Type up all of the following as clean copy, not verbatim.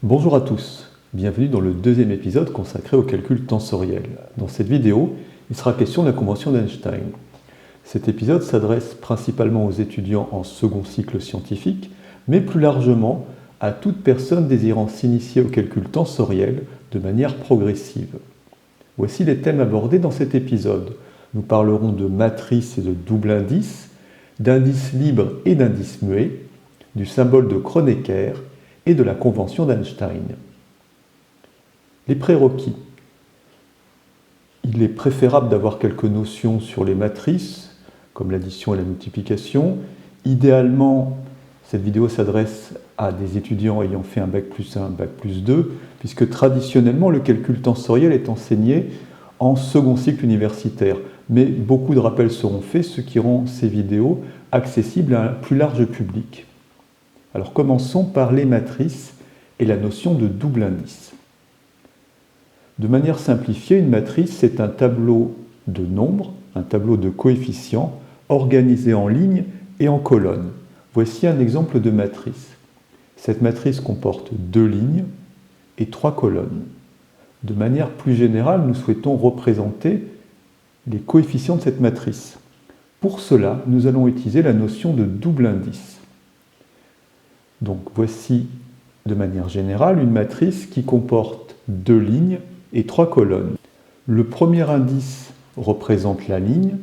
Bonjour à tous, bienvenue dans le deuxième épisode consacré au calcul tensoriel. Dans cette vidéo, il sera question de la convention d'Einstein. Cet épisode s'adresse principalement aux étudiants en second cycle scientifique, mais plus largement à toute personne désirant s'initier au calcul tensoriel de manière progressive. Voici les thèmes abordés dans cet épisode. Nous parlerons de matrices et de double indices, d'indices libres et d'indices muets, du symbole de Kronecker et de la convention d'Einstein. Les prérequis. Il est préférable d'avoir quelques notions sur les matrices, comme l'addition et la multiplication. Idéalement, cette vidéo s'adresse à des étudiants ayant fait un bac+1, bac+2, puisque traditionnellement, le calcul tensoriel est enseigné en second cycle universitaire. Mais beaucoup de rappels seront faits, ce qui rend ces vidéos accessibles à un plus large public. Alors commençons par les matrices et la notion de double indice. De manière simplifiée, une matrice, c'est un tableau de nombres, un tableau de coefficients organisé en lignes et en colonnes. Voici un exemple de matrice. Cette matrice comporte 2 lignes et 3 colonnes. De manière plus générale, nous souhaitons représenter les coefficients de cette matrice. Pour cela, nous allons utiliser la notion de double indice. Donc voici de manière générale une matrice qui comporte 2 lignes et 3 colonnes. Le premier indice représente la ligne,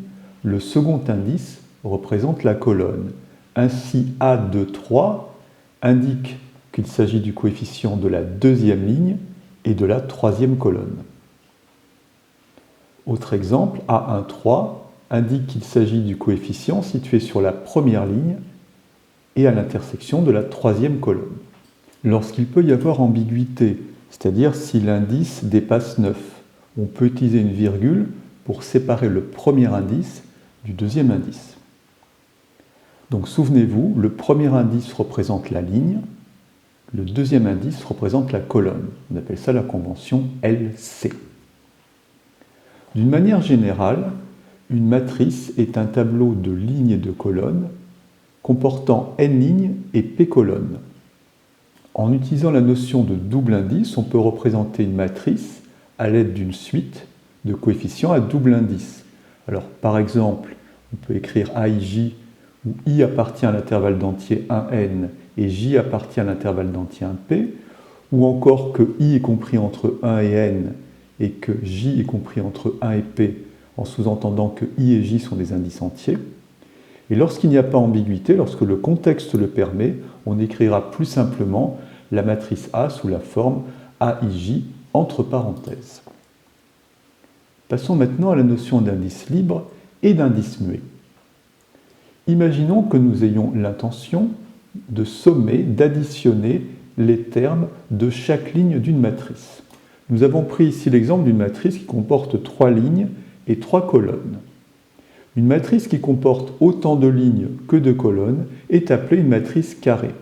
le second indice représente la colonne. Ainsi A de 3 indique qu'il s'agit du coefficient de la deuxième ligne et de la troisième colonne. Autre exemple, A1,3 indique qu'il s'agit du coefficient situé sur la première ligne et à l'intersection de la troisième colonne. Lorsqu'il peut y avoir ambiguïté, c'est-à-dire si l'indice dépasse 9, on peut utiliser une virgule pour séparer le premier indice du deuxième indice. Donc souvenez-vous, le premier indice représente la ligne, le deuxième indice représente la colonne. On appelle ça la convention LC. D'une manière générale, une matrice est un tableau de lignes et de colonnes comportant n lignes et p colonnes. En utilisant la notion de double indice, on peut représenter une matrice à l'aide d'une suite de coefficients à double indice. Alors, par exemple, on peut écrire AIJ où I appartient à l'intervalle d'entier 1n et J appartient à l'intervalle d'entier 1p, ou encore que I est compris entre 1 et n et que J est compris entre 1 et p, en sous-entendant que I et J sont des indices entiers. Et lorsqu'il n'y a pas ambiguïté, lorsque le contexte le permet, on écrira plus simplement la matrice A sous la forme AIJ entre parenthèses. Passons maintenant à la notion d'indice libre et d'indice muet. Imaginons que nous ayons l'intention de sommer, d'additionner les termes de chaque ligne d'une matrice. Nous avons pris ici l'exemple d'une matrice qui comporte 3 lignes et 3 colonnes. Une matrice qui comporte autant de lignes que de colonnes est appelée une matrice carrée,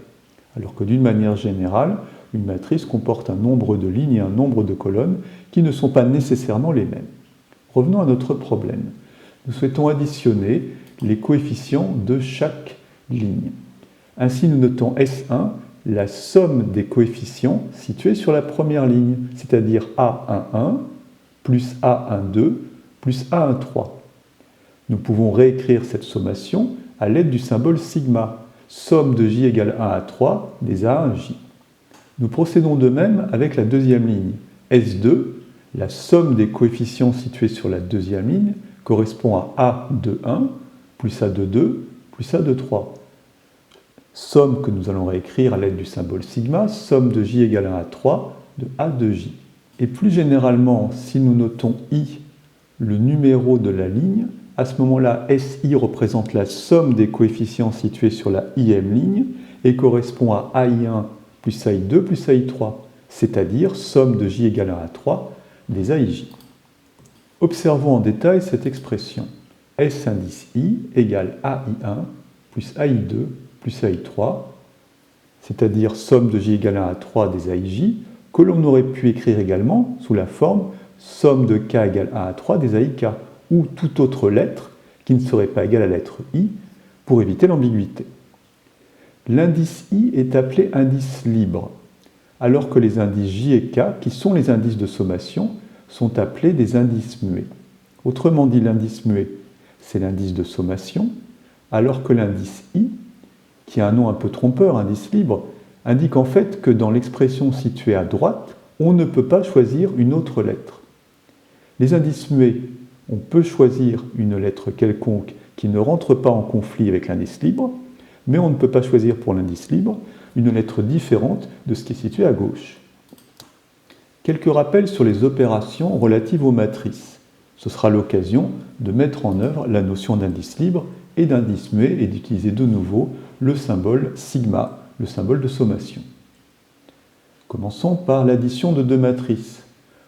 alors que d'une manière générale, une matrice comporte un nombre de lignes et un nombre de colonnes qui ne sont pas nécessairement les mêmes. Revenons à notre problème. Nous souhaitons additionner les coefficients de chaque ligne. Ainsi, nous notons S1, la somme des coefficients situés sur la première ligne, c'est-à-dire A11 plus A12 plus A13. Nous pouvons réécrire cette sommation à l'aide du symbole sigma, somme de j égale 1 à 3 des A1j. Nous procédons de même avec la deuxième ligne. S2, la somme des coefficients situés sur la deuxième ligne, correspond à A de 1 plus A de 2 plus A de 3. Somme que nous allons réécrire à l'aide du symbole sigma, somme de j égale 1 à 3 de A de j. Et plus généralement, si nous notons I, le numéro de la ligne, à ce moment-là, SI représente la somme des coefficients situés sur la IM ligne et correspond à AI1 plus AI2 plus AI3, c'est-à-dire somme de J égale 1 à 3 des AIJ. Observons en détail cette expression. S indice I égale AI1 plus AI2 plus AI3, c'est-à-dire somme de J égale 1 à 3 des AIJ, que l'on aurait pu écrire également sous la forme somme de K égale 1 à 3 des AIK, ou toute autre lettre qui ne serait pas égale à la lettre I, pour éviter l'ambiguïté. L'indice I est appelé indice libre. alors que les indices J et K, qui sont les indices de sommation, sont appelés des indices muets. Autrement dit, l'indice muet, c'est l'indice de sommation, alors que l'indice I, qui a un nom un peu trompeur, indice libre, indique en fait que dans l'expression située à droite, on ne peut pas choisir une autre lettre. Les indices muets, on peut choisir une lettre quelconque qui ne rentre pas en conflit avec l'indice libre, mais on ne peut pas choisir pour l'indice libre une lettre différente de ce qui est situé à gauche. Quelques rappels sur les opérations relatives aux matrices. Ce sera l'occasion de mettre en œuvre la notion d'indice libre et d'indice muet et d'utiliser de nouveau le symbole sigma, le symbole de sommation. Commençons par l'addition de deux matrices.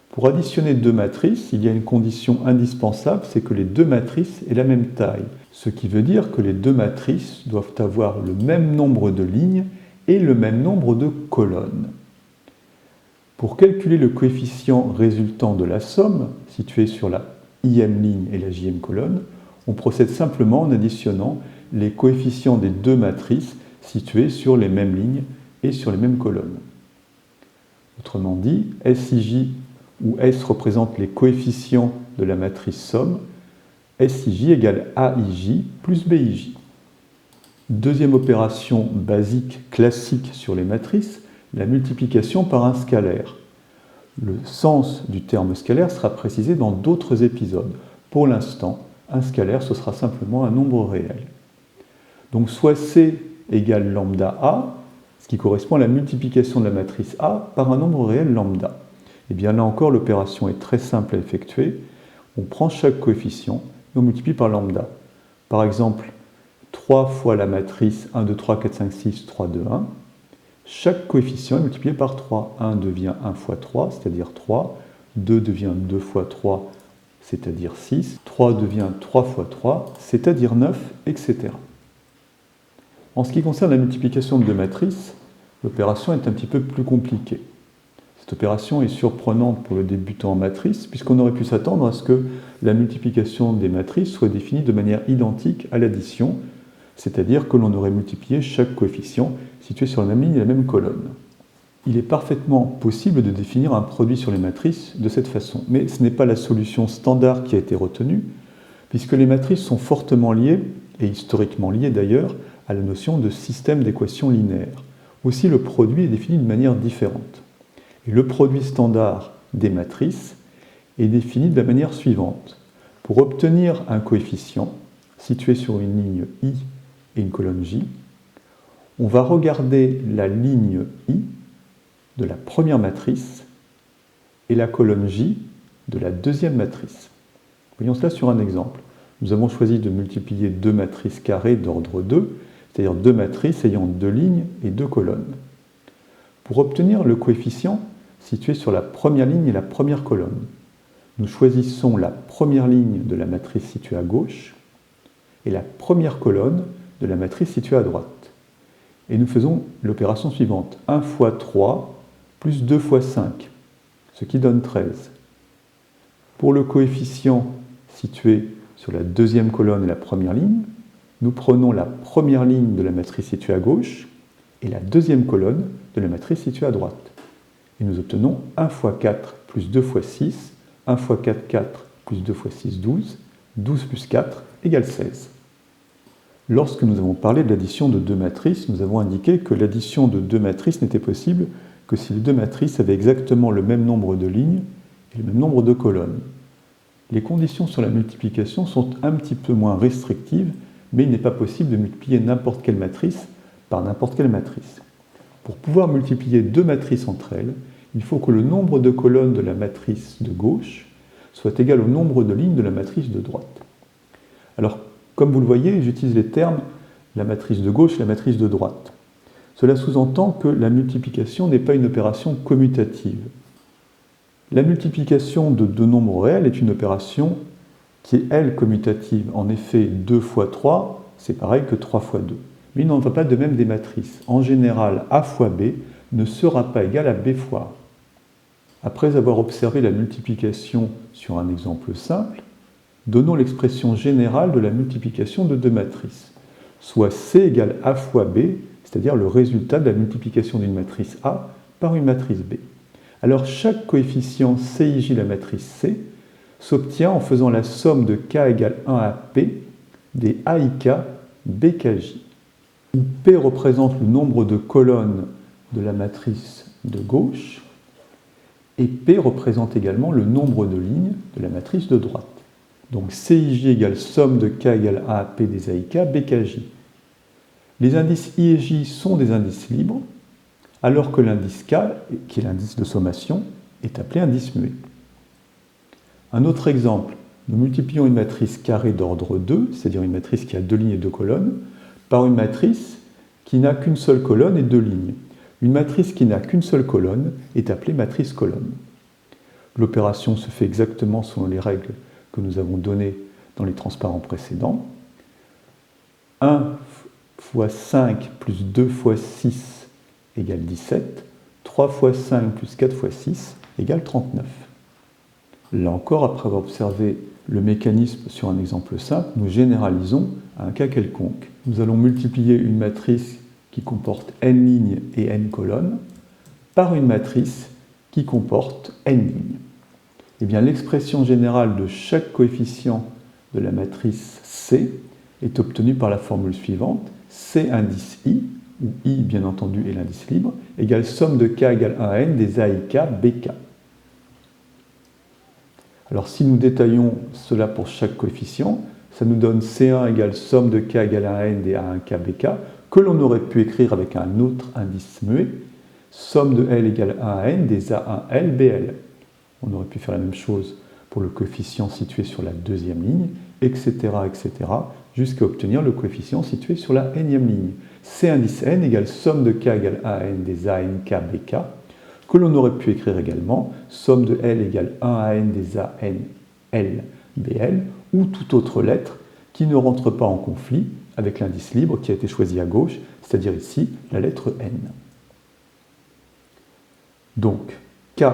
Pour additionner deux matrices, il y a une condition indispensable, c'est que les deux matrices aient la même taille, ce qui veut dire que les deux matrices doivent avoir le même nombre de lignes et le même nombre de colonnes. Pour calculer le coefficient résultant de la somme, situé sur la ième ligne et la jième colonne, on procède simplement en additionnant les coefficients des deux matrices situées sur les mêmes lignes et sur les mêmes colonnes. Autrement dit, SIJ où S représente les coefficients de la matrice somme, SIJ égale AIJ plus BIJ. Deuxième opération basique classique sur les matrices, la multiplication par un scalaire. Le sens du terme scalaire sera précisé dans d'autres épisodes. Pour l'instant, un scalaire, ce sera simplement un nombre réel. Donc soit C égale lambda A, ce qui correspond à la multiplication de la matrice A par un nombre réel lambda. Et bien là encore, l'opération est très simple à effectuer. On prend chaque coefficient et on multiplie par lambda. Par exemple, 3 fois la matrice 1, 2, 3, 4, 5, 6, 3, 2, 1. Chaque coefficient est multiplié par 3. 1 devient 1 fois 3, c'est-à-dire 3. 2 devient 2 fois 3, c'est-à-dire 6. 3 devient 3 fois 3, c'est-à-dire 9, etc. En ce qui concerne la multiplication de deux matrices, l'opération est un petit peu plus compliquée. Cette opération est surprenante pour le débutant en matrice, puisqu'on aurait pu s'attendre à ce que la multiplication des matrices soit définie de manière identique à l'addition, c'est-à-dire que l'on aurait multiplié chaque coefficient situé sur la même ligne et la même colonne. Il est parfaitement possible de définir un produit sur les matrices de cette façon, mais ce n'est pas la solution standard qui a été retenue, puisque les matrices sont fortement liées, et historiquement liées d'ailleurs, à la notion de système d'équations linéaires. Aussi, le produit est défini de manière différente. Et le produit standard des matrices est défini de la manière suivante. Pour obtenir un coefficient situé sur une ligne I et une colonne J, on va regarder la ligne I de la première matrice et la colonne J de la deuxième matrice. Voyons cela sur un exemple. Nous avons choisi de multiplier deux matrices carrées d'ordre 2, c'est-à-dire deux matrices ayant deux lignes et deux colonnes. Pour obtenir le coefficient situé sur la première ligne et la première colonne, nous choisissons la première ligne de la matrice située à gauche et la première colonne de la matrice située à droite. Et nous faisons l'opération suivante. 1 fois 3 plus 2 fois 5, ce qui donne 13. Pour le coefficient situé sur la deuxième colonne et la première ligne, nous prenons la première ligne de la matrice située à gauche et la deuxième colonne de la matrice située à droite. Et nous obtenons 1 fois 4 plus 2 fois 6, 1 fois 4, 4 plus 2 fois 6, 12, 12 plus 4 égale 16. Lorsque nous avons parlé de l'addition de deux matrices, nous avons indiqué que l'addition de deux matrices n'était possible que si les deux matrices avaient exactement le même nombre de lignes et le même nombre de colonnes. Les conditions sur la multiplication sont un petit peu moins restrictives, mais il n'est pas possible de multiplier n'importe quelle matrice par n'importe quelle matrice. Pour pouvoir multiplier deux matrices entre elles, il faut que le nombre de colonnes de la matrice de gauche soit égal au nombre de lignes de la matrice de droite. Alors, comme vous le voyez, j'utilise les termes la matrice de gauche et la matrice de droite. Cela sous-entend que la multiplication n'est pas une opération commutative. La multiplication de deux nombres réels est une opération qui est, elle, commutative. En effet, 2 fois 3, c'est pareil que 3 fois 2. Mais il n'en va pas de même des matrices. En général, A fois B ne sera pas égal à B fois A. Après avoir observé la multiplication sur un exemple simple, donnons l'expression générale de la multiplication de deux matrices, soit C égale A fois B, c'est-à-dire le résultat de la multiplication d'une matrice A par une matrice B. Alors chaque coefficient CIJ de la matrice C s'obtient en faisant la somme de K égale 1 à P des AIK BKJ, où P représente le nombre de colonnes de la matrice de gauche, et P représente également le nombre de lignes de la matrice de droite. Donc CIJ égale somme de K égale 1 à P des AIK BKJ. Les indices I et J sont des indices libres, alors que l'indice K, qui est l'indice de sommation, est appelé indice muet. Un autre exemple, nous multiplions une matrice carrée d'ordre 2, c'est-à-dire une matrice qui a 2 lignes et 2 colonnes, par une matrice qui n'a qu'une seule colonne et 2 lignes. Une matrice qui n'a qu'une seule colonne est appelée matrice colonne. L'opération se fait exactement selon les règles que nous avons données dans les transparents précédents. 1 fois 5 plus 2 fois 6 égale 17. 3 fois 5 plus 4 fois 6 égale 39. Là encore, après avoir observé le mécanisme sur un exemple simple, nous généralisons à un cas quelconque. Nous allons multiplier une matrice qui comporte n lignes et n colonnes par une matrice qui comporte n lignes. Eh bien, l'expression générale de chaque coefficient de la matrice C est obtenue par la formule suivante. C indice I, où I, bien entendu, est l'indice libre, égale somme de K égale 1 à n des AIK BK. Alors, si nous détaillons cela pour chaque coefficient, ça nous donne C1 égale somme de K égale 1 à n des A1K BK, que l'on aurait pu écrire avec un autre indice muet, somme de L égale 1 à n des A1L BL. On aurait pu faire la même chose pour le coefficient situé sur la deuxième ligne, etc., jusqu'à obtenir le coefficient situé sur la nème ligne. C indice n égale somme de K égale 1 à n des ANK BK, que l'on aurait pu écrire également somme de L égale 1 à n des ANL BL, ou toute autre lettre qui ne rentre pas en conflit avec l'indice libre qui a été choisi à gauche, c'est-à-dire ici la lettre N. Donc, K,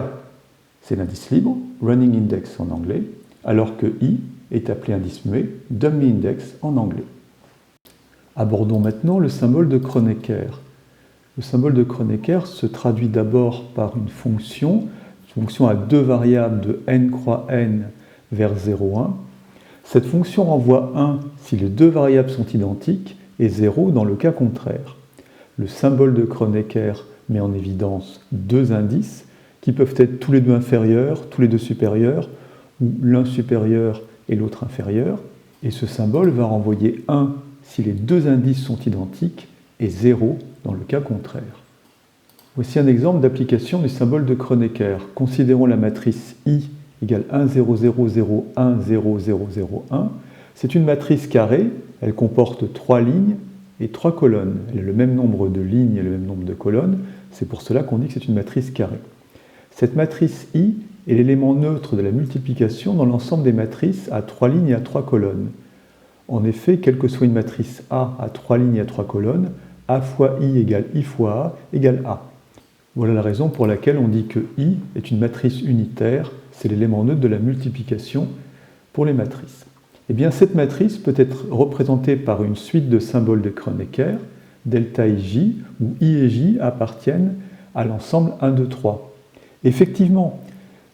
c'est l'indice libre, running index en anglais, alors que I est appelé indice muet, dummy index en anglais. Abordons maintenant le symbole de Kronecker. Le symbole de Kronecker se traduit d'abord par une fonction à deux variables de n croix n vers 0, 1. Cette fonction renvoie 1 si les deux variables sont identiques et 0 dans le cas contraire. Le symbole de Kronecker met en évidence deux indices qui peuvent être tous les deux inférieurs, tous les deux supérieurs, ou l'un supérieur et l'autre inférieur. Et ce symbole va renvoyer 1 si les deux indices sont identiques et 0 dans le cas contraire. Voici un exemple d'application du symbole de Kronecker. Considérons la matrice I égale 1, 0, 0, 0, 1, 0, 0, 0, 1. C'est une matrice carrée, elle comporte 3 lignes et 3 colonnes. Elle a le même nombre de lignes et le même nombre de colonnes, c'est pour cela qu'on dit que c'est une matrice carrée. Cette matrice I est l'élément neutre de la multiplication dans l'ensemble des matrices à 3 lignes et à 3 colonnes. En effet, quelle que soit une matrice A à 3 lignes et à 3 colonnes, A fois I égale I fois A égale A. Voilà la raison pour laquelle on dit que I est une matrice unitaire, c'est l'élément neutre de la multiplication pour les matrices. Eh bien, cette matrice peut être représentée par une suite de symboles de Kronecker, delta IJ, où I et J appartiennent à l'ensemble 1, 2, 3. Effectivement,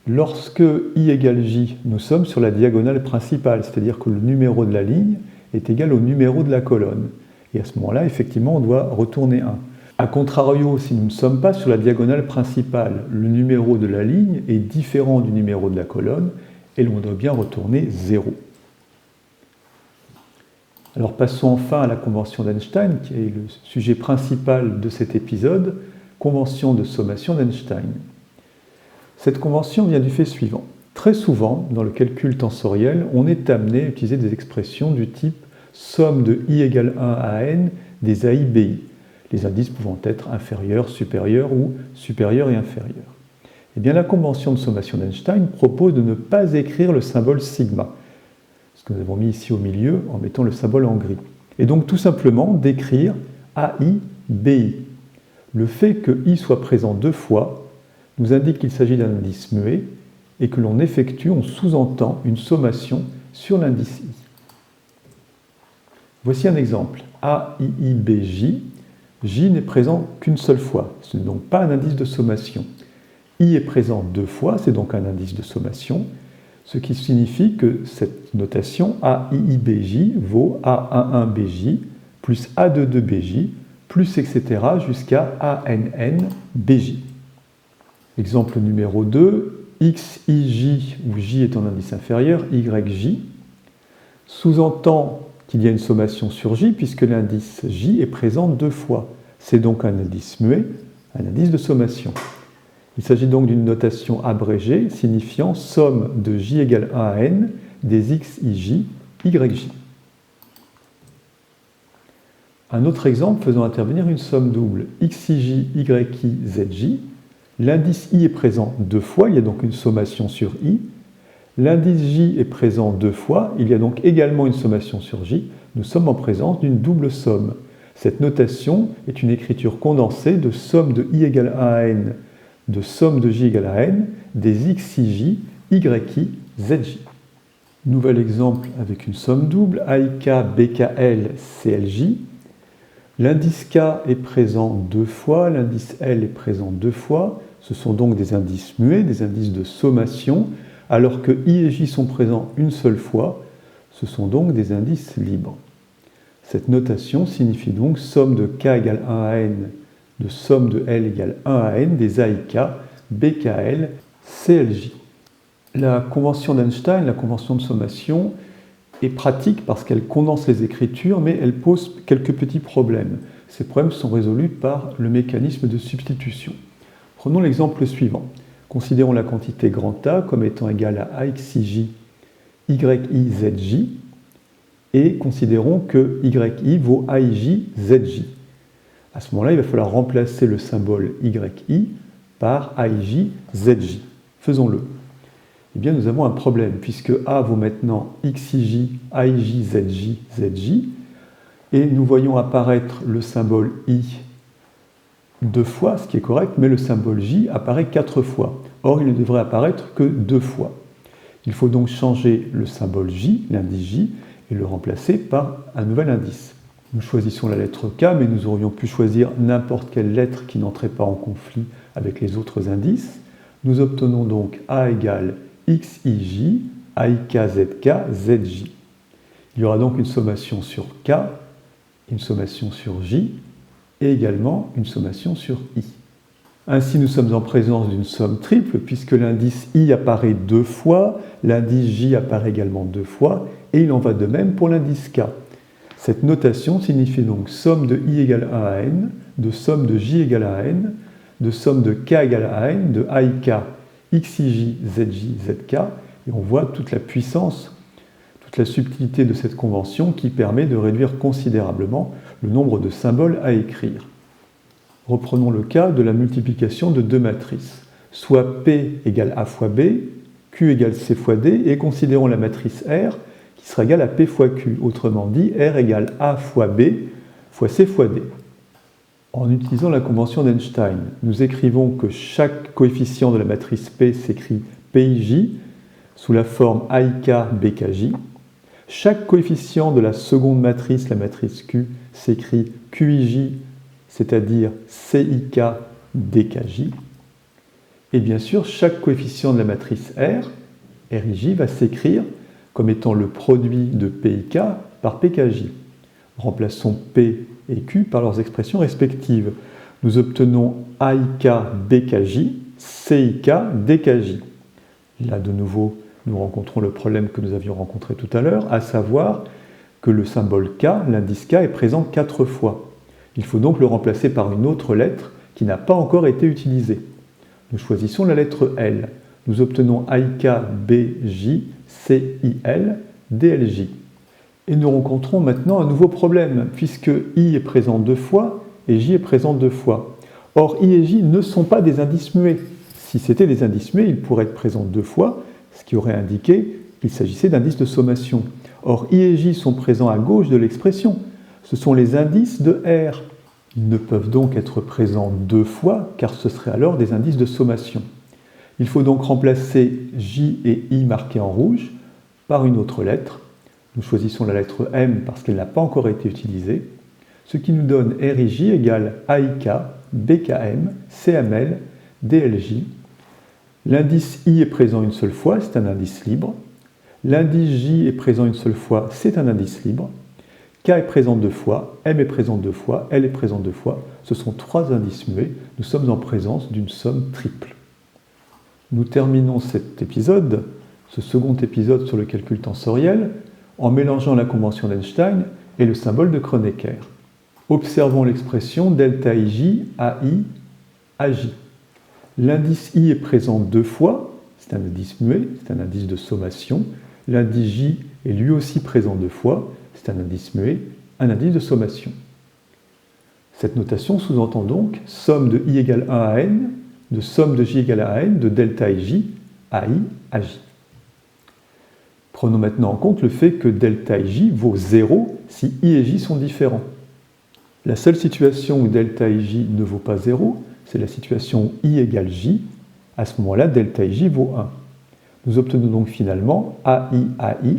lorsque I égale J, nous sommes sur la diagonale principale, c'est-à-dire que le numéro de la ligne est égal au numéro de la colonne. Et à ce moment-là, effectivement, on doit retourner 1. A contrario, si nous ne sommes pas sur la diagonale principale, le numéro de la ligne est différent du numéro de la colonne, et l'on doit bien retourner 0. Alors passons enfin à la convention d'Einstein, qui est le sujet principal de cet épisode, convention de sommation d'Einstein. Cette convention vient du fait suivant. Très souvent, dans le calcul tensoriel, on est amené à utiliser des expressions du type somme de I égale 1 à n des AI BI, les indices pouvant être inférieurs, supérieurs ou supérieurs et inférieurs. Eh bien, la convention de sommation d'Einstein propose de ne pas écrire le symbole sigma, ce que nous avons mis ici au milieu en mettant le symbole en gris. Et donc tout simplement d'écrire AI BI. Le fait que I soit présent deux fois nous indique qu'il s'agit d'un indice muet et que l'on effectue, on sous-entend une sommation sur l'indice I. Voici un exemple. AIIBJ, J n'est présent qu'une seule fois, ce n'est donc pas un indice de sommation. I est présent 2 fois, c'est donc un indice de sommation, ce qui signifie que cette notation AIIBJ vaut A11BJ plus A22BJ plus etc. jusqu'à ANNBJ. Exemple numéro 2, XIJ, où J est en indice inférieur, YJ, sous-entend qu'il y a une sommation sur J puisque l'indice J est présent 2 fois. C'est donc un indice muet, un indice de sommation. Il s'agit donc d'une notation abrégée signifiant somme de J égale 1 à N des XIJ, YJ. Un autre exemple faisant intervenir une somme double, XIJ, YI, ZJ. L'indice I est présent 2 fois, il y a donc une sommation sur I. L'indice J est présent 2 fois, il y a donc également une sommation sur J. Nous sommes en présence d'une double somme. Cette notation est une écriture condensée de somme de I égale 1 à N, de somme de J égale à N, des XIJ, YI, ZJ. Nouvel exemple avec une somme double, AIK, BKL, CLJ. L'indice K est présent 2 fois, l'indice L est présent 2 fois. Ce sont donc des indices muets, des indices de sommation, alors que I et J sont présents une seule fois. Ce sont donc des indices libres. Cette notation signifie donc somme de K égale 1 à N, de somme de L égale 1 à N des AIK, BKL, CLJ. La convention d'Einstein, la convention de sommation, est pratique parce qu'elle condense les écritures, mais elle pose quelques petits problèmes. Ces problèmes sont résolus par le mécanisme de substitution. Prenons l'exemple suivant. Considérons la quantité grand A comme étant égale à AXIJ, YI, ZJ, et considérons que YI vaut AIJ, ZJ. À ce moment-là, il va falloir remplacer le symbole YI par AIJ, ZJ. Faisons-le. Eh bien, nous avons un problème, puisque A vaut maintenant XIJ, AIJ, ZJ, ZJ, et nous voyons apparaître le symbole I 2 fois, ce qui est correct, mais le symbole J apparaît 4 fois. Or, il ne devrait apparaître que 2 fois. Il faut donc changer le symbole J, l'indice J, et le remplacer par un nouvel indice. Nous choisissons la lettre K, mais nous aurions pu choisir n'importe quelle lettre qui n'entrait pas en conflit avec les autres indices. Nous obtenons donc A égale XIJ, AIKZK, ZJ. Il y aura donc une sommation sur K, une sommation sur J, et également une sommation sur I. Ainsi, nous sommes en présence d'une somme triple, puisque l'indice I apparaît 2 fois, l'indice J apparaît également 2 fois, et il en va de même pour l'indice K. Cette notation signifie donc somme de I égale 1 à N, de somme de J égale à N, de somme de K égale à N, de AIK, XIJ, ZJ, ZK, et on voit toute la puissance, toute la subtilité de cette convention qui permet de réduire considérablement le nombre de symboles à écrire. Reprenons le cas de la multiplication de deux matrices, soit P égale A fois B, Q égale C fois D, et considérons la matrice R qui sera égale à P fois Q, autrement dit R égale A fois B fois C fois D. En utilisant la convention d'Einstein, nous écrivons que chaque coefficient de la matrice P s'écrit PIJ sous la forme AIK BKJ. Chaque coefficient de la seconde matrice, la matrice Q, s'écrit QIJ, c'est-à-dire CIK DKJ. Et bien sûr, chaque coefficient de la matrice R, RIJ, va s'écrire comme étant le produit de PIK par PKJ. Remplaçons P et Q par leurs expressions respectives. Nous obtenons AIK BKJ, CIK DKJ. Là, de nouveau, nous rencontrons le problème que nous avions rencontré tout à l'heure, à savoir que le symbole K, l'indice K, est présent 4 fois. Il faut donc le remplacer par une autre lettre qui n'a pas encore été utilisée. Nous choisissons la lettre L. Nous obtenons AIK BJ, CIL, DLJ. Et nous rencontrons maintenant un nouveau problème, puisque I est présent 2 fois et J est présent 2 fois. Or, I et J ne sont pas des indices muets. Si c'était des indices muets, ils pourraient être présents 2 fois, ce qui aurait indiqué qu'il s'agissait d'indices de sommation. Or, I et J sont présents à gauche de l'expression. Ce sont les indices de R. Ils ne peuvent donc être présents 2 fois, car ce seraient alors des indices de sommation. Il faut donc remplacer J et I marqués en rouge par une autre lettre. Nous choisissons la lettre M parce qu'elle n'a pas encore été utilisée. ce qui nous donne RIJ égale AIK, BKM, CML, DLJ. L'indice I est présent une seule fois, c'est un indice libre. L'indice J est présent une seule fois, c'est un indice libre. K est présent 2 fois, M est présent 2 fois, L est présent 2 fois. Ce sont 3 indices muets. Nous sommes en présence d'une somme triple. Nous terminons cet épisode, ce second épisode sur le calcul tensoriel, en mélangeant la convention d'Einstein et le symbole de Kronecker. Observons l'expression delta IJ, AI, AJ. L'indice I est présent 2 fois, c'est un indice muet, c'est un indice de sommation. L'indice J est lui aussi présent 2 fois, c'est un indice muet, un indice de sommation. Cette notation sous-entend donc somme de I égale 1 à N, de somme de J égale à N, de delta IJ, AI, AJ. Prenons maintenant en compte le fait que delta IJ vaut 0 si I et J sont différents. La seule situation où delta IJ ne vaut pas 0, c'est la situation où I égale J. À ce moment-là, delta IJ vaut 1. Nous obtenons donc finalement AI.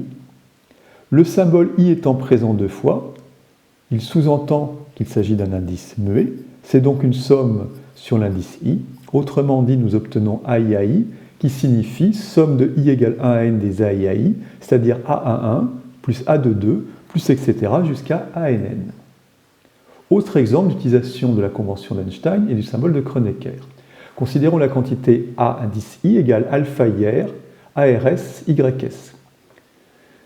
Le symbole I étant présent 2 fois, il sous-entend qu'il s'agit d'un indice muet. C'est donc une somme sur l'indice I. Autrement dit, nous obtenons AI qui signifie somme de I égale 1 à N des AI, c'est-à-dire A11 plus A22 plus etc. jusqu'à ANN. Autre exemple d'utilisation de la convention d'Einstein et du symbole de Kronecker. Considérons la quantité A indice I égale alpha IR, ARS, YS.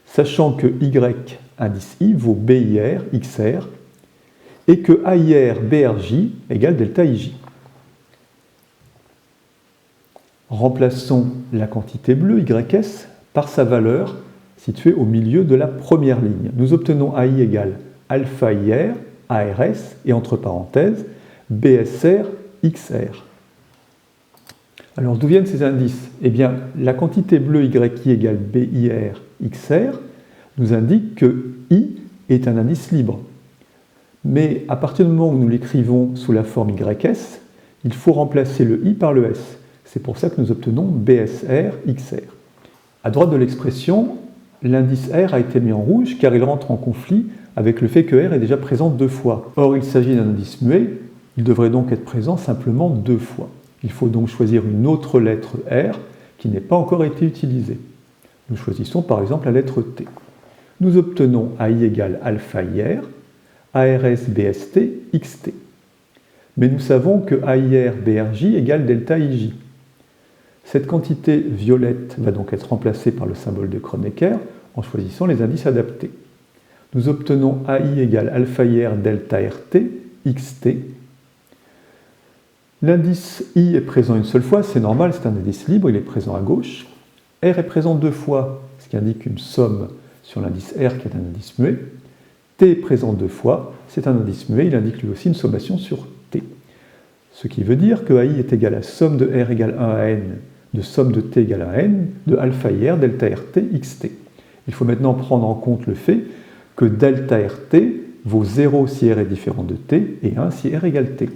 Sachant que Y indice I vaut BIR, XR, et que AIR, BRJ égale delta IJ. Remplaçons la quantité bleue, YS, par sa valeur située au milieu de la première ligne. Nous obtenons AI égale alpha IR, ARS, et entre parenthèses, BSR, XR. Alors d'où viennent ces indices? Eh bien, la quantité bleue YI égale BIR, XR nous indique que I est un indice libre. Mais à partir du moment où nous l'écrivons sous la forme YS, il faut remplacer le I par le S. C'est pour ça que nous obtenons BSR, XR. À droite de l'expression, l'indice R a été mis en rouge car il rentre en conflit avec le fait que R est déjà présent 2 fois. Or, il s'agit d'un indice muet, il devrait donc être présent simplement 2 fois. Il faut donc choisir une autre lettre R qui n'ait pas encore été utilisée. Nous choisissons par exemple la lettre T. Nous obtenons AI égale alpha IR, ARS BST, XT. Mais nous savons que AIR BRJ égale delta IJ. Cette quantité violette va donc être remplacée par le symbole de Kronecker en choisissant les indices adaptés. Nous obtenons AI égale alpha IR delta RT, XT. L'indice I est présent une seule fois, c'est normal, c'est un indice libre, il est présent à gauche. R est présent 2 fois, ce qui indique une somme sur l'indice R qui est un indice muet. T est présent 2 fois, c'est un indice muet, il indique lui aussi une sommation sur T. Ce qui veut dire que AI est égal à somme de R égale 1 à N, de somme de T égale à N, de alpha IR delta RT XT. Il faut maintenant prendre en compte le fait que delta RT vaut 0 si R est différent de T et 1 si R égale T.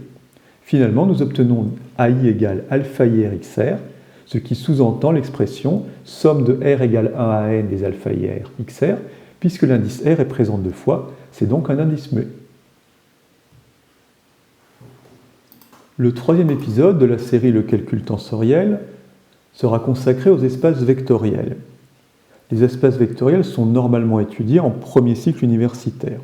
Finalement, nous obtenons AI égale alpha IR XR, ce qui sous-entend l'expression somme de R égale 1 à N des alpha IR XR, puisque l'indice R est présent 2 fois, c'est donc un indice muet. Le troisième épisode de la série Le calcul tensoriel sera consacré aux espaces vectoriels. Les espaces vectoriels sont normalement étudiés en premier cycle universitaire.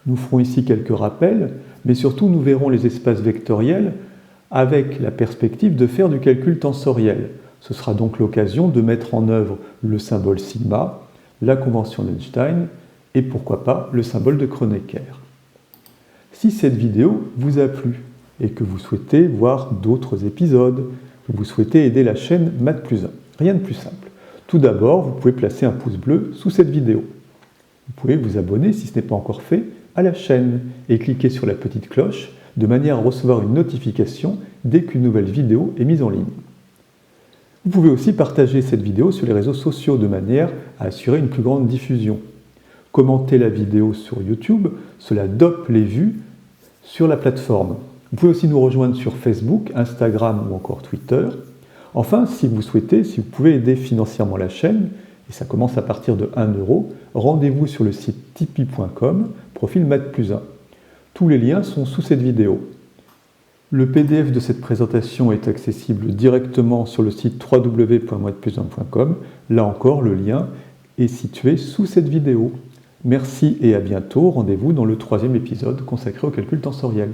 Nous ferons ici quelques rappels, mais surtout nous verrons les espaces vectoriels avec la perspective de faire du calcul tensoriel. Ce sera donc l'occasion de mettre en œuvre le symbole sigma, la convention d'Einstein et pourquoi pas le symbole de Kronecker. Si cette vidéo vous a plu et que vous souhaitez voir d'autres épisodes, que vous souhaitez aider la chaîne Math+1, rien de plus simple. Tout d'abord, vous pouvez placer un pouce bleu sous cette vidéo. Vous pouvez vous abonner, si ce n'est pas encore fait, à la chaîne et cliquer sur la petite cloche de manière à recevoir une notification dès qu'une nouvelle vidéo est mise en ligne. Vous pouvez aussi partager cette vidéo sur les réseaux sociaux de manière à assurer une plus grande diffusion. Commentez la vidéo sur YouTube, cela dope les vues sur la plateforme. Vous pouvez aussi nous rejoindre sur Facebook, Instagram ou encore Twitter. Enfin, si vous souhaitez, si vous pouvez aider financièrement la chaîne, et ça commence à partir de 1 €, rendez-vous sur le site tipeee.com, profil Math+1. Tous les liens sont sous cette vidéo. Le PDF de cette présentation est accessible directement sur le site www.moideplus1.com. Là encore, le lien est situé sous cette vidéo. Merci et à bientôt. Rendez-vous dans le 3e épisode consacré au calcul tensoriel.